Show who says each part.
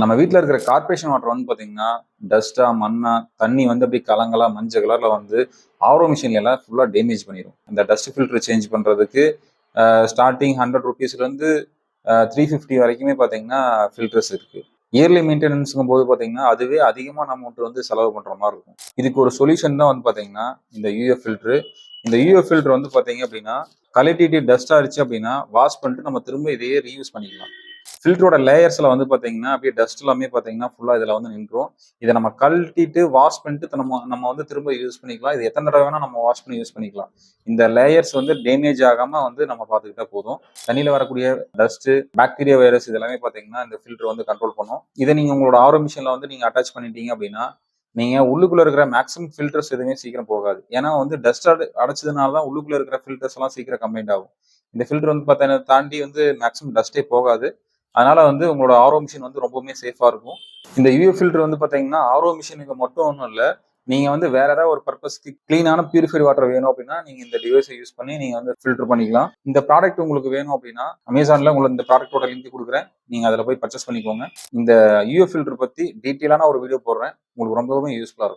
Speaker 1: நம்ம வீட்டில் இருக்கிற கார்பரேஷன் வாட்டர் வந்து பார்த்தீங்கன்னா டஸ்டா மண்ணா தண்ணி வந்து அப்படியே கலங்கலா மஞ்சள் கலர்ல வந்து ஆரோ மிஷின்ல எல்லாம் ஃபுல்லாக டேமேஜ் பண்ணிடும். இந்த டஸ்ட் ஃபில்டர் சேஞ்ச் பண்ணுறதுக்கு ஸ்டார்டிங் 100 rupeesலேருந்து 350 வரைக்குமே பார்த்தீங்கன்னா ஃபில்டர்ஸ் இருக்கு. இயர்லி மெயின்டெனன்ஸுங்கும் போது பார்த்தீங்கன்னா அதுவே அதிகமான அமௌண்ட் வந்து செலவு பண்ணுற மாதிரி இருக்கும். இதுக்கு ஒரு சொல்யூஷன் தான் வந்து பார்த்தீங்கன்னா இந்த யூஎஃப் ஃபில்ட்ரு. இந்த யூஎஃப் ஃபில்டர் வந்து பார்த்தீங்க அப்படின்னா கலெக்டிவிட்டி டஸ்ட் ஆயிடுச்சு அப்படின்னா வாஷ் பண்ணிட்டு நம்ம திரும்ப இதையே ரீயூஸ் பண்ணிக்கலாம். ஃபில்டரோட லேயர்ஸ்ல வந்து பாத்தீங்கன்னா அப்படியே டஸ்ட் எல்லாமே பாத்தீங்கன்னா ஃபுல்லா இதுல வந்து நின்றோம். இதை நம்ம கழட்டிட்டு வாஷ் பண்ணிட்டு நம்ம நம்ம வந்து திரும்ப யூஸ் பண்ணிக்கலாம். இது எத்தனை தடவை வேணா நம்ம வாஷ் பண்ணி யூஸ் பண்ணிக்கலாம். இந்த லேயர்ஸ் வந்து டேமேஜ் ஆகாம வந்து நம்ம பாத்துக்கிட்டா போதும். தண்ணியில வரக்கூடிய டஸ்ட், பாக்டீரியா, வைரஸ் இதெல்லாமே பாத்தீங்கன்னா இந்த ஃபில்டர் வந்து கண்ட்ரோல் பண்ணும். இதை நீங்க உங்களோட ஆரோ மிஷின்ல வந்து நீங்க அட்டாச் பண்ணிட்டீங்க அப்படின்னா நீங்க உள்ளுக்குள்ள இருக்கிற மேக்ஸிமம் ஃபில்டர்ஸ் எதுவுமே சீக்கிரம் போகாது. ஏன்னா வந்து டஸ்ட் அடைச்சதுனால தான் உள்ளுக்குள்ள இருக்கிற ஃபில்டர்ஸ் எல்லாம் சீக்கிரம் கம்ப்ளைண்ட் ஆகும். இந்த ஃபில்டர் வந்து பார்த்தீங்கன்னா தாண்டி வந்து மேக்ஸிமம் டஸ்டே போகாது. அதனால வந்து உங்களோட ஆரோ மிஷின் வந்து ரொம்பவுமே சேஃபா இருக்கும். இந்த யூஎஃப் ஃபில்டர் வந்து பாத்தீங்கன்னா ஆரோ மிஷினுக்கு மட்டும் ஒன்றும் இல்லை. நீங்க வந்து வேற ஏதாவது ஒரு பர்பஸ்க்கு கிளீனான பியூரிஃபைட் வாட்டர் வேணும் அப்படின்னா நீங்க இந்த டிவைஸை யூஸ் பண்ணி நீங்க வந்து ஃபில்டர் பண்ணிக்கலாம். இந்த ப்ராடக்ட் உங்களுக்கு வேணும் அப்படின்னா அமேசான்ல உங்களுக்கு இந்த ப்ராடக்டோட லிங்க் கொடுக்குறேன். நீங்க அதில் போய் பர்ச்சேஸ் பண்ணிக்கோங்க. இந்த யூஎஃப் ஃபில்டர் பத்தி டீட்டெயிலான ஒரு வீடியோ போடுறேன். உங்களுக்கு ரொம்பவே யூஸ்ஃபுல்லா இருக்கும்.